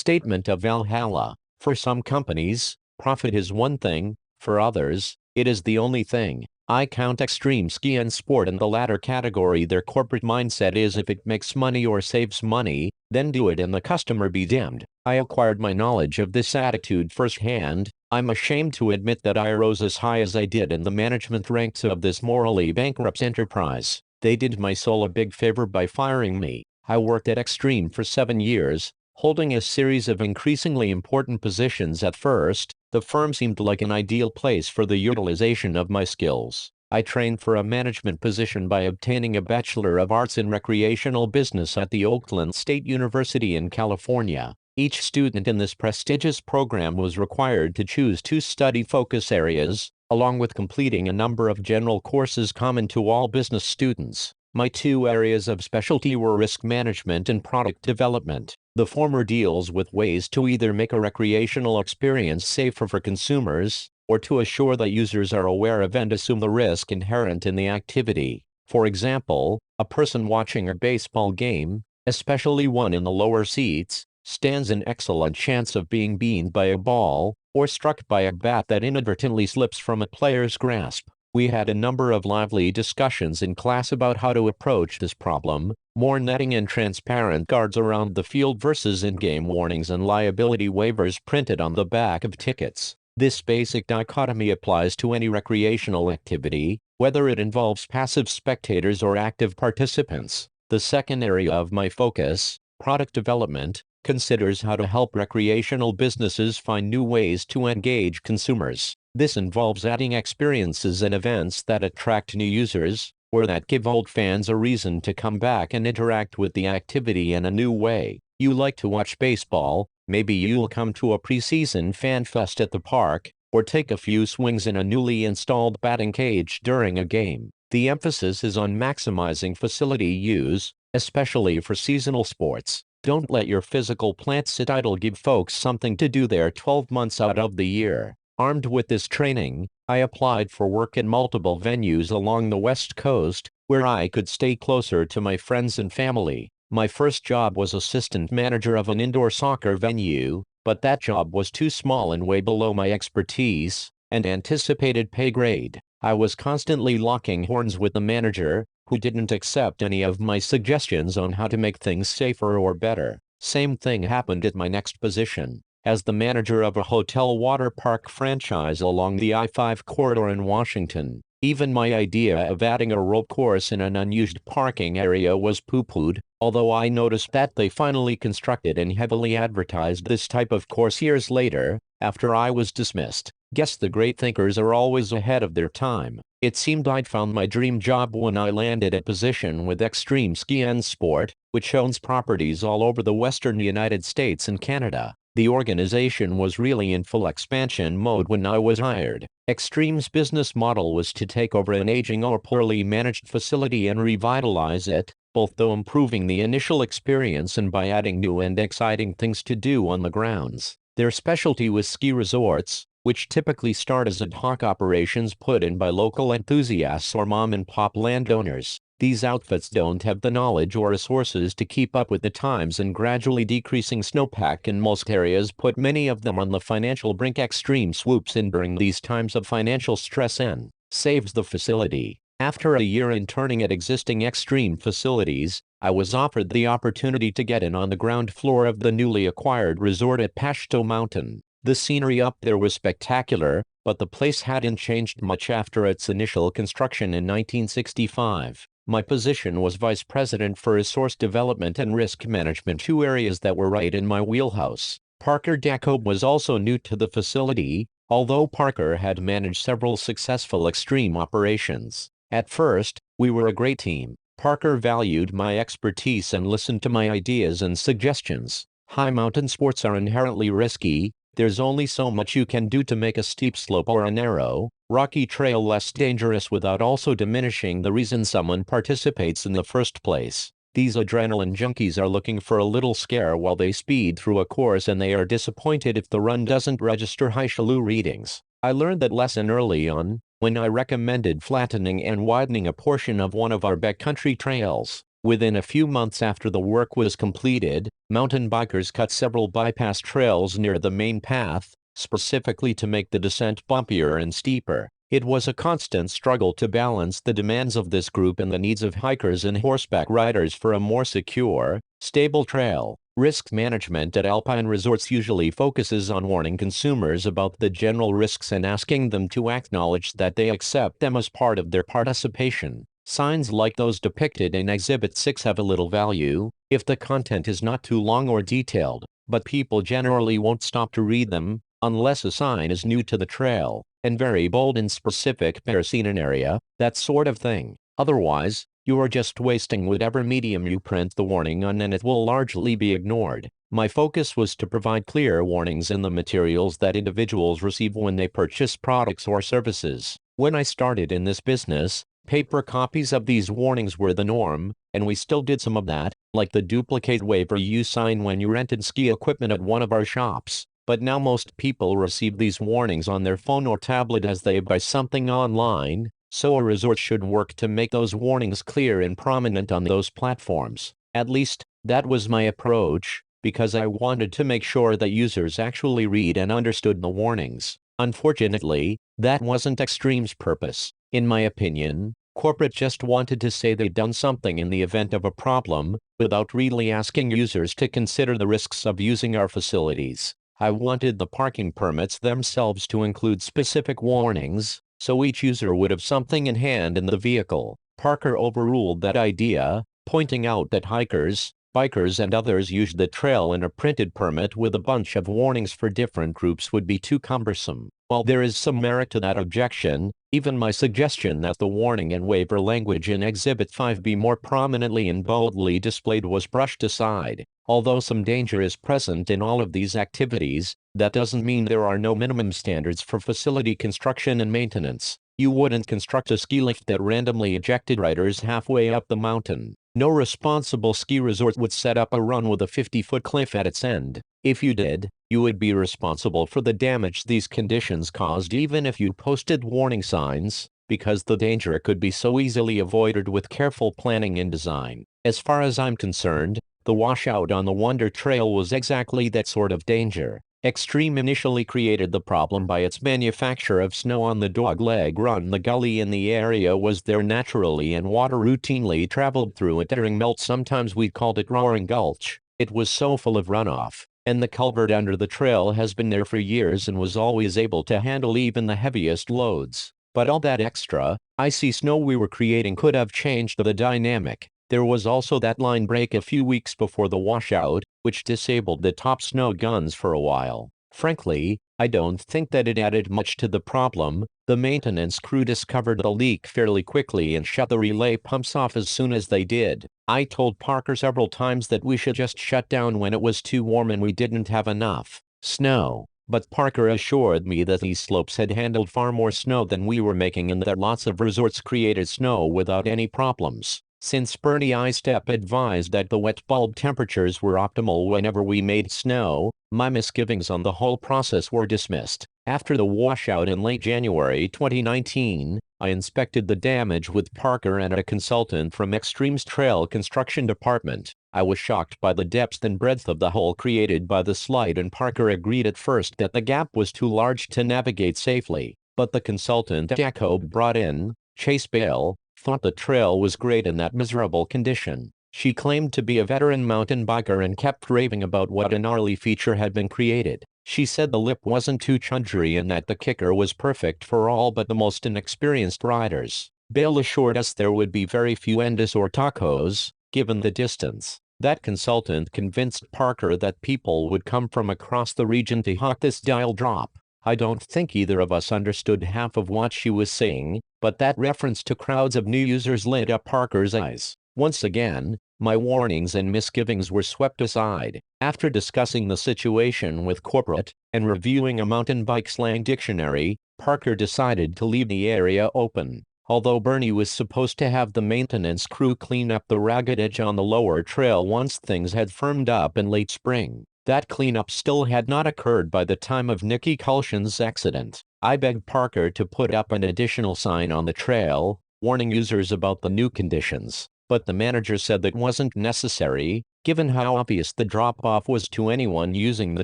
Statement of Val Halla. For some companies, profit is one thing, for others, it is the only thing. I count extreme ski and sport in the latter category. Their corporate mindset is if it makes money or saves money, then do it and the customer be damned. I acquired my knowledge of this attitude firsthand. I'm ashamed to admit that I rose as high as I did in the management ranks of this morally bankrupt enterprise. They did my soul a big favor by firing me. I worked at Extreme for 7 years, holding a series of increasingly important positions. At first, the firm seemed like an ideal place for the utilization of my skills. I trained for a management position by obtaining a Bachelor of Arts in Recreational Business at the Oakland State University in California. Each student in this prestigious program was required to choose 2 study focus areas, along with completing a number of general courses common to all business students. My 2 areas of specialty were risk management and product development. The former deals with ways to either make a recreational experience safer for consumers, or to assure that users are aware of and assume the risk inherent in the activity. For example, a person watching a baseball game, especially one in the lower seats, stands an excellent chance of being beamed by a ball, or struck by a bat that inadvertently slips from a player's grasp. We had a number of lively discussions in class about how to approach this problem: more netting and transparent guards around the field versus in-game warnings and liability waivers printed on the back of tickets. This basic dichotomy applies to any recreational activity, whether it involves passive spectators or active participants. The second area of my focus, product development, considers how to help recreational businesses find new ways to engage consumers. This involves adding experiences and events that attract new users, or that give old fans a reason to come back and interact with the activity in a new way. You like to watch baseball, maybe you'll come to a preseason fan fest at the park, or take a few swings in a newly installed batting cage during a game. The emphasis is on maximizing facility use, especially for seasonal sports. Don't let your physical plant sit idle. Give folks something to do there 12 months out of the year. Armed with this training, I applied for work in multiple venues along the West Coast, where I could stay closer to my friends and family. My first job was assistant manager of an indoor soccer venue, but that job was too small and way below my expertise and anticipated pay grade. I was constantly locking horns with the manager, who didn't accept any of my suggestions on how to make things safer or better. Same thing happened at my next position. As the manager of a hotel water park franchise along the I-5 corridor in Washington, even my idea of adding a rope course in an unused parking area was poo-pooed, although I noticed that they finally constructed and heavily advertised this type of course years later, after I was dismissed. Guess the great thinkers are always ahead of their time. It seemed I'd found my dream job when I landed a position with Extreme Ski and Sport, which owns properties all over the western United States and Canada. The organization was really in full expansion mode when I was hired. Extreme's business model was to take over an aging or poorly managed facility and revitalize it, both through improving the initial experience and by adding new and exciting things to do on the grounds. Their specialty was ski resorts, which typically start as ad hoc operations put in by local enthusiasts or mom-and-pop landowners. These outfits don't have the knowledge or resources to keep up with the times, and gradually decreasing snowpack in most areas put many of them on the financial brink. Extreme swoops in during these times of financial stress and saves the facility. After a year interning at existing Extreme facilities, I was offered the opportunity to get in on the ground floor of the newly acquired resort at Pashto Mountain. The scenery up there was spectacular, but the place hadn't changed much after its initial construction in 1965. My position was vice president for resource development and risk management, 2 areas that were right in my wheelhouse. Parker Jacob was also new to the facility, although Parker had managed several successful Extreme operations. At first, we were a great team. Parker valued my expertise and listened to my ideas and suggestions. High mountain sports are inherently risky. There's only so much you can do to make a steep slope or a narrow, rocky trail less dangerous without also diminishing the reason someone participates in the first place. These adrenaline junkies are looking for a little scare while they speed through a course, and they are disappointed if the run doesn't register high Shalou readings. I learned that lesson early on, when I recommended flattening and widening a portion of one of our backcountry trails. Within a few months after the work was completed, mountain bikers cut several bypass trails near the main path, specifically to make the descent bumpier and steeper. It was a constant struggle to balance the demands of this group and the needs of hikers and horseback riders for a more secure, stable trail. Risk management at alpine resorts usually focuses on warning consumers about the general risks and asking them to acknowledge that they accept them as part of their participation. Signs like those depicted in Exhibit 6 have a little value if the content is not too long or detailed, but people generally won't stop to read them unless a sign is new to the trail and very bold and specific, bear seen an area, that sort of thing. Otherwise, you are just wasting whatever medium you print the warning on, and it will largely be ignored. My focus was to provide clear warnings in the materials that individuals receive when they purchase products or services. When I started in this business, paper copies of these warnings were the norm, and we still did some of that, like the duplicate waiver you sign when you rented ski equipment at one of our shops. But now most people receive these warnings on their phone or tablet as they buy something online, so a resort should work to make those warnings clear and prominent on those platforms. At least, that was my approach, because I wanted to make sure that users actually read and understood the warnings. Unfortunately, that wasn't Extreme's purpose. In my opinion, corporate just wanted to say they'd done something in the event of a problem, without really asking users to consider the risks of using our facilities. I wanted the parking permits themselves to include specific warnings, so each user would have something in hand in the vehicle. Parker overruled that idea, pointing out that hikers, bikers and others use the trail, and a printed permit with a bunch of warnings for different groups would be too cumbersome. While there is some merit to that objection, even my suggestion that the warning and waiver language in Exhibit 5 be more prominently and boldly displayed was brushed aside. Although some danger is present in all of these activities, that doesn't mean there are no minimum standards for facility construction and maintenance. You wouldn't construct a ski lift that randomly ejected riders halfway up the mountain. No responsible ski resort would set up a run with a 50-foot cliff at its end. If you did, you would be responsible for the damage these conditions caused, even if you posted warning signs, because the danger could be so easily avoided with careful planning and design. As far as I'm concerned, the washout on the Wonder Trail was exactly that sort of danger. Extreme initially created the problem by its manufacture of snow on the Dogleg Run. The gully in the area was there naturally, and water routinely traveled through it during melt. Sometimes we called it Roaring Gulch. It was so full of runoff, and the culvert under the trail has been there for years and was always able to handle even the heaviest loads. But all that extra, icy snow we were creating could have changed the dynamic. There was also that line break a few weeks before the washout, which disabled the top snow guns for a while. Frankly, I don't think that it added much to the problem. The maintenance crew discovered the leak fairly quickly and shut the relay pumps off as soon as they did. I told Parker several times that we should just shut down when it was too warm and we didn't have enough snow. But Parker assured me that these slopes had handled far more snow than we were making, and that lots of resorts created snow without any problems. Since Bernie Istep advised that the wet bulb temperatures were optimal whenever we made snow, my misgivings on the whole process were dismissed. After the washout in late January 2019, I inspected the damage with Parker and a consultant from Extreme's Trail Construction Department. I was shocked by the depth and breadth of the hole created by the slide, and Parker agreed at first that the gap was too large to navigate safely. But the consultant Jacob brought in, Chase Bale, thought the trail was great in that miserable condition. She claimed to be a veteran mountain biker and kept raving about what a gnarly feature had been created. She said the lip wasn't too chundery and that the kicker was perfect for all but the most inexperienced riders. Bale assured us there would be very few endos or tacos, given the distance. That consultant convinced Parker that people would come from across the region to hawk this dial drop. I don't think either of us understood half of what she was saying, but that reference to crowds of new users lit up Parker's eyes. Once again, my warnings and misgivings were swept aside. After discussing the situation with corporate and reviewing a mountain bike slang dictionary, Parker decided to leave the area open. Although Bernie was supposed to have the maintenance crew clean up the ragged edge on the lower trail once things had firmed up in late spring, that cleanup still had not occurred by the time of Nikki Kulshan's accident. I begged Parker to put up an additional sign on the trail, warning users about the new conditions. but the manager said that wasn't necessary, given how obvious the drop-off was to anyone using the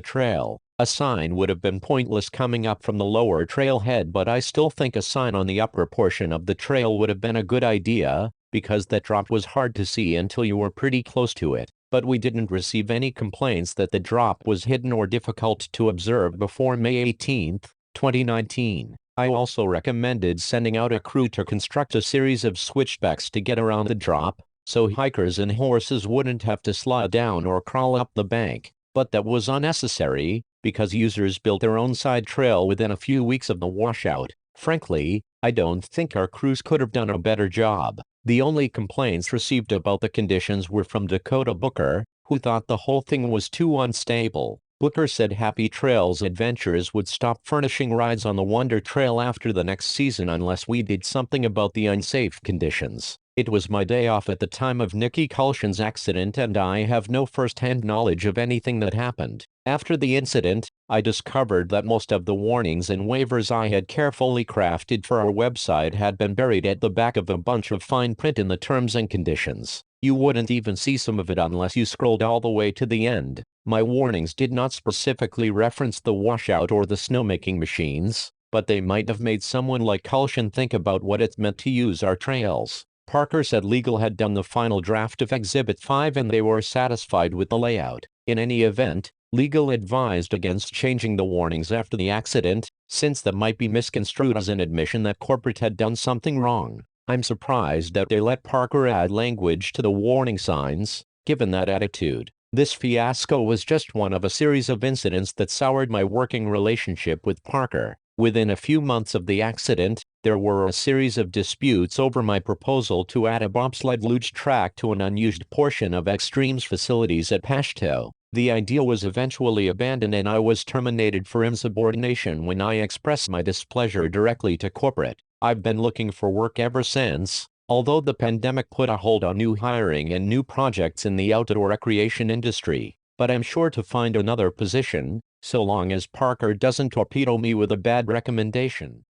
trail. A sign would have been pointless coming up from the lower trailhead, but I still think a sign on the upper portion of the trail would have been a good idea, because that drop was hard to see until you were pretty close to it. But we didn't receive any complaints that the drop was hidden or difficult to observe before May 18, 2019. I also recommended sending out a crew to construct a series of switchbacks to get around the drop, so hikers and horses wouldn't have to slide down or crawl up the bank. But that was unnecessary, because users built their own side trail within a few weeks of the washout. Frankly, I don't think our crews could have done a better job. The only complaints received about the conditions were from Dakota Booker, who thought the whole thing was too unstable. Booker said Happy Trails Adventures would stop furnishing rides on the Wonder Trail after the next season unless we did something about the unsafe conditions. It was my day off at the time of Nikki Kulshan's accident, and I have no first-hand knowledge of anything that happened. After the incident, I discovered that most of the warnings and waivers I had carefully crafted for our website had been buried at the back of a bunch of fine print in the terms and conditions. You wouldn't even see some of it unless you scrolled all the way to the end. My warnings did not specifically reference the washout or the snowmaking machines, but they might have made someone like Kulshan think about what it meant to use our trails. Parker said legal had done the final draft of Exhibit 5 and they were satisfied with the layout. In any event, legal advised against changing the warnings after the accident, since that might be misconstrued as an admission that corporate had done something wrong. I'm surprised that they let Parker add language to the warning signs, given that attitude. This fiasco was just one of a series of incidents that soured my working relationship with Parker. Within a few months of the accident, there were a series of disputes over my proposal to add a bobsled luge track to an unused portion of Extreme's facilities at Pashto. The idea was eventually abandoned and I was terminated for insubordination when I expressed my displeasure directly to corporate. I've been looking for work ever since, although the pandemic put a hold on new hiring and new projects in the outdoor recreation industry. But I'm sure to find another position, so long as Parker doesn't torpedo me with a bad recommendation.